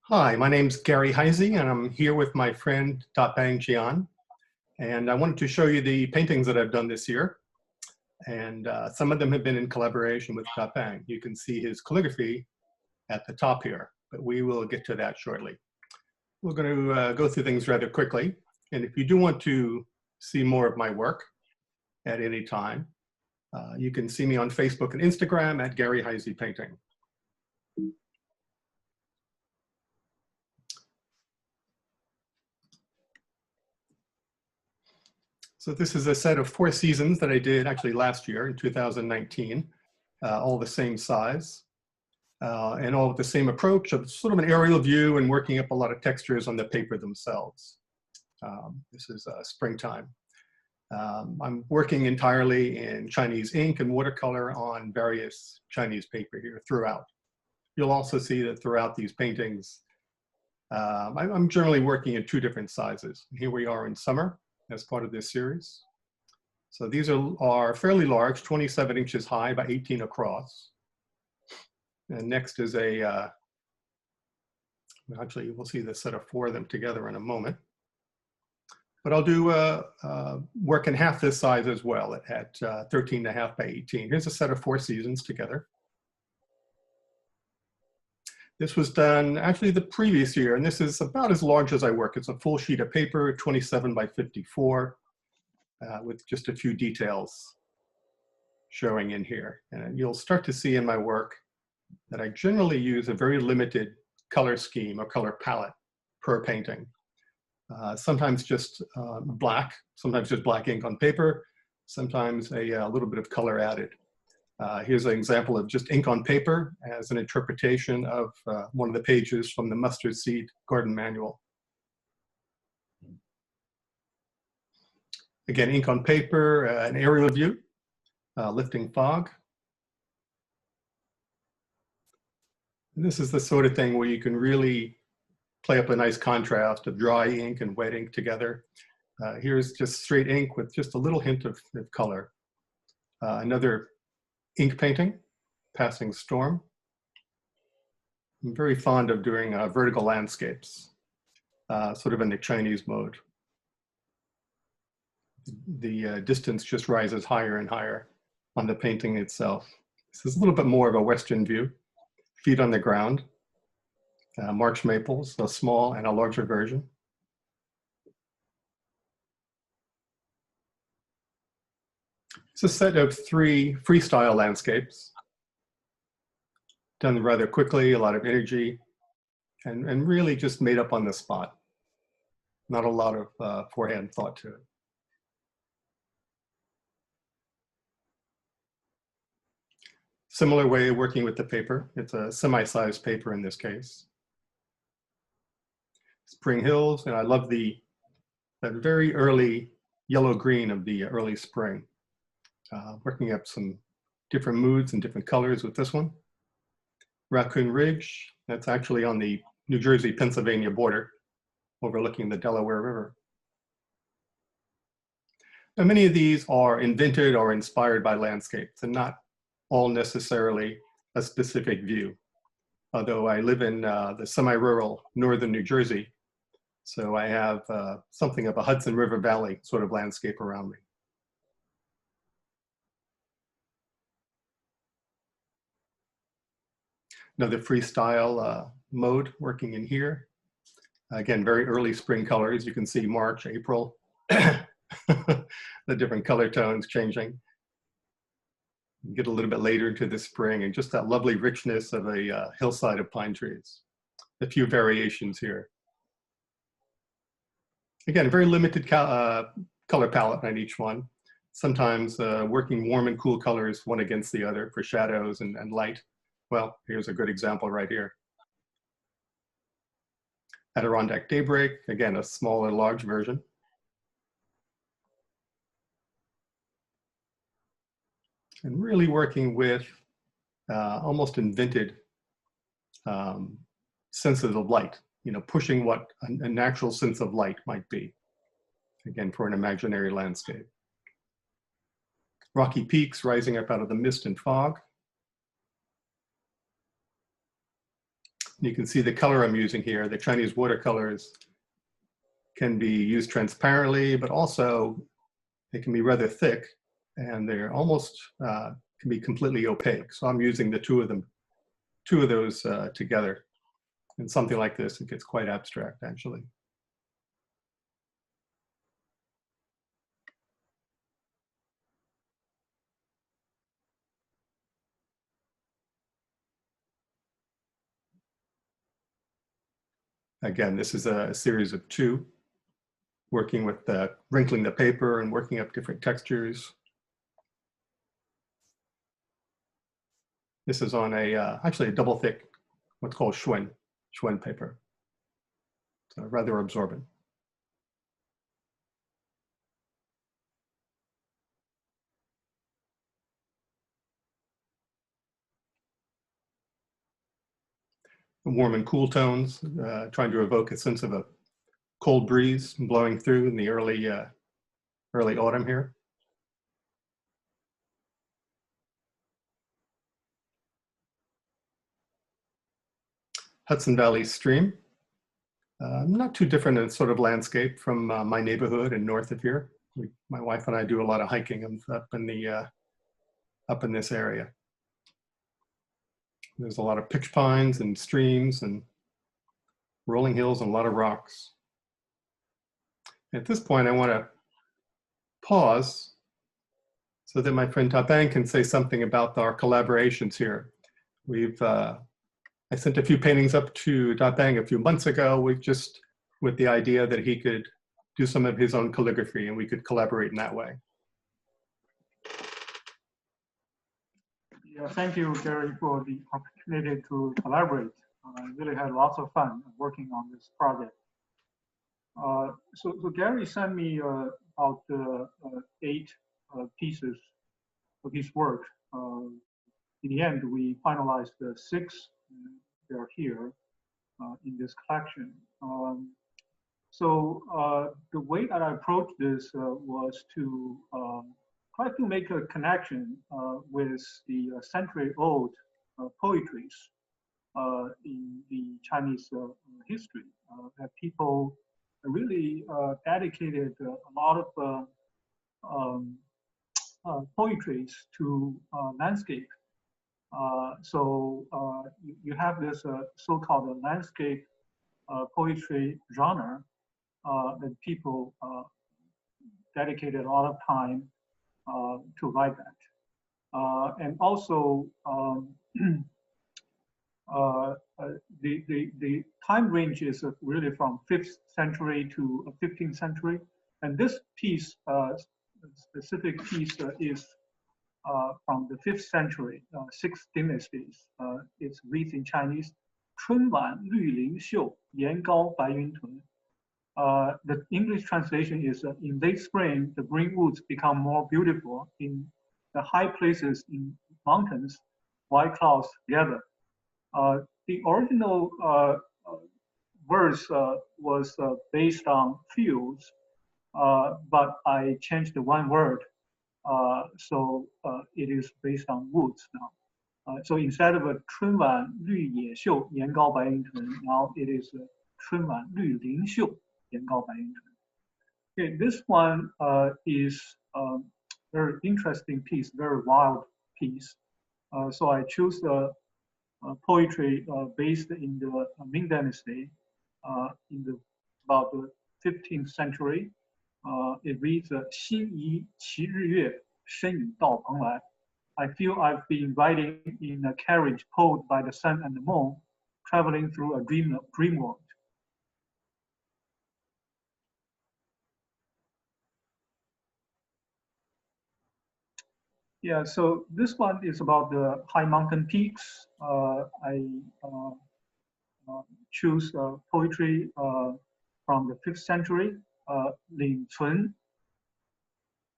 Hi, my name's Gary Heise, and I'm here with my friend Dapeng Qian. And I wanted to show you the paintings that I've done this year. And some of them have been in collaboration with Dapeng. You can see his calligraphy at the top here, but we will get to that shortly. We're going to go through things rather quickly. And if you do want to see more of my work at any time, you can see me on Facebook and Instagram at Gary Heise Painting. So this is a set of 4 seasons that I did actually last year in 2019, all the same size and all with the same approach of sort of an aerial view and working up a lot of textures on the paper themselves. This is springtime. I'm working entirely in Chinese ink and watercolor on various Chinese paper here throughout. You'll also see that throughout these paintings, I'm generally working in 2 different sizes. Here we are in summer as part of this series. So these are fairly large, 27 inches high by 18 across. And next is actually we'll see the set of 4 of them together in a moment. But I'll do work in half this size as well at 13.5 by 18. Here's a set of 4 seasons together. This was done actually the previous year, and this is about as large as I work. It's a full sheet of paper, 27 by 54, with just a few details showing in here. And you'll start to see in my work that I generally use a very limited color scheme or color palette per painting. Sometimes just black, sometimes just black ink on paper, sometimes a little bit of color added. Here's an example of just ink on paper as an interpretation of one of the pages from the Mustard Seed Garden Manual. Again, ink on paper, an aerial view, lifting fog. And this is the sort of thing where you can really play up a nice contrast of dry ink and wet ink together. Here's just straight ink with just a little hint of color. Another ink painting, Passing Storm. I'm very fond of doing vertical landscapes, sort of in the Chinese mode. The distance just rises higher and higher on the painting itself. This is a little bit more of a Western view. Feet on the ground, March maples, a small and a larger version. It's a set of 3 freestyle landscapes, done rather quickly, a lot of energy, and really just made up on the spot. Not a lot of forehand thought to it. Similar way of working with the paper. It's a semi-sized paper in this case. Spring Hills, and I love that very early yellow-green of the early spring. Working up some different moods and different colors with this one. Raccoon Ridge, that's actually on the New Jersey-Pennsylvania border, overlooking the Delaware River. Now, many of these are invented or inspired by landscapes and not all necessarily a specific view. Although I live in the semi-rural northern New Jersey, so I have something of a Hudson River Valley sort of landscape around me. Another freestyle mode working in here. Again, very early spring colors. You can see March, April, the different color tones changing. You get a little bit later into the spring and just that lovely richness of a hillside of pine trees. A few variations here. Again, very limited color palette on each one. Sometimes working warm and cool colors one against the other for shadows and light. Well, here's a good example right here. Adirondack Daybreak, again, a small and large version. And really working with almost invented senses of light, you know, pushing what a natural sense of light might be, again, for an imaginary landscape. Rocky peaks rising up out of the mist and fog. You can see the color I'm using here. The Chinese watercolors can be used transparently, but also they can be rather thick, and they're almost can be completely opaque. So I'm using the two of those together. And something like this, it gets quite abstract, actually. Again, this is a series of two, working with wrinkling the paper and working up different textures. This is on actually a double thick, what's called xuan paper. So rather absorbent. Warm and cool tones, trying to evoke a sense of a cold breeze blowing through in the early autumn here. Hudson Valley stream. Not too different in sort of landscape from my neighborhood and north of here. My wife and I do a lot of hiking up in this area. There's a lot of pitch pines and streams and rolling hills and a lot of rocks. At this point, I want to pause so that my friend Dapeng can say something about our collaborations here. I sent a few paintings up to Dapeng a few months ago with the idea that he could do some of his own calligraphy and we could collaborate in that way. Yeah, thank you, Gary, for the opportunity to collaborate. I really had lots of fun working on this project. So Gary sent me about 8 pieces of his work. In the end, we finalized 6. They're here in this collection. So the way that I approached this was to try to make a connection with the century-old poetries in the Chinese history. That people really dedicated a lot of poetries to landscape. So you have this so-called landscape poetry genre that people dedicated a lot of time to write that. And also the time range is really from 5th century to 15th century. And this piece, specific piece is from the 5th century, 6 dynasties. It reads in Chinese, 春晚绿林秀，岩高白云屯. The English translation is, in late spring, the green woods become more beautiful. In the high places in mountains, white clouds gather. The original verse was based on fields, but I changed the one word. So it is based on woods now. So instead of a 春晚绿野秀，岩高白云屯, now it is 春晚绿林秀，岩高白云屯. Okay, this one is a very interesting piece, very wild piece. So I choose poetry based in the Ming Dynasty in about the 15th century. It reads, 心仪其日月，身已到蓬莱. I feel I've been riding in a carriage pulled by the sun and the moon, traveling through a dream world. Yeah, so this one is about the high mountain peaks. I choose poetry from the 5th century. 岭存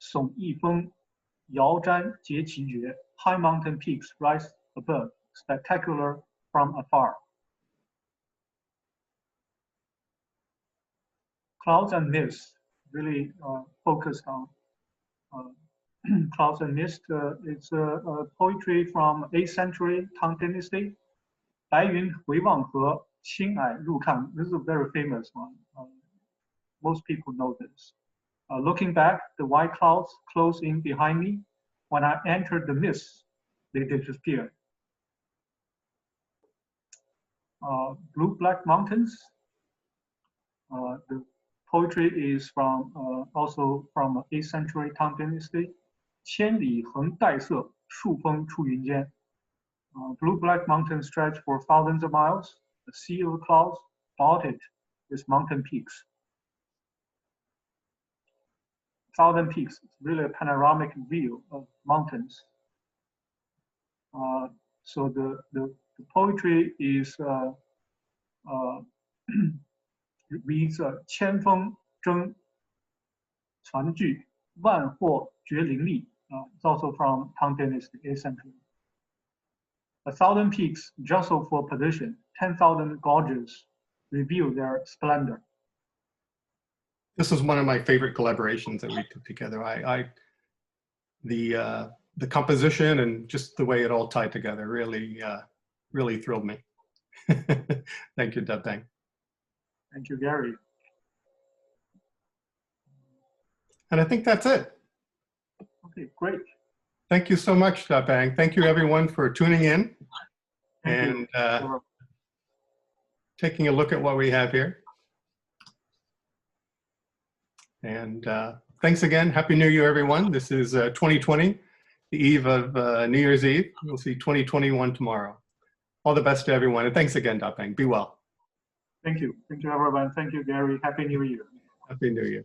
耸一峰，遥瞻结其绝. High mountain peaks rise above, spectacular from afar. Clouds and mist, really focused on clouds and mist. It's poetry from 8th century Tang Dynasty. 白云回望河，青霭入看. This is a very famous one. Most people know this. Looking back, the white clouds close in behind me. When I entered the mist, they disappeared. Blue-black mountains. The poetry is from also from 8th century Tang Dynasty. 千里横带色，数峰出云间. Blue-black mountains stretch for thousands of miles. A sea of clouds dotted with mountain peaks. Thousand peaks, it's really a panoramic view of mountains. So the poetry is reads 千峰争船聚，万壑绝林立. It's also from Tang Dynasty, 8th century. 1,000 peaks jostle for position. 10,000 gorges reveal their splendor. This is one of my favorite collaborations that we put together. The composition and just the way it all tied together really, really thrilled me. Thank you, Dapeng. Thank you, Gary. And I think that's it. Okay, great. Thank you so much, Dapeng. Thank you, everyone, for tuning in and taking a look at what we have here. And thanks again. Happy New Year, everyone. This is 2020, the eve of New Year's Eve. We'll see 2021 tomorrow. All the best to everyone. And thanks again, Dapeng. Be well. Thank you. Thank you, everyone. Thank you, Gary. Happy New Year. Happy New Year.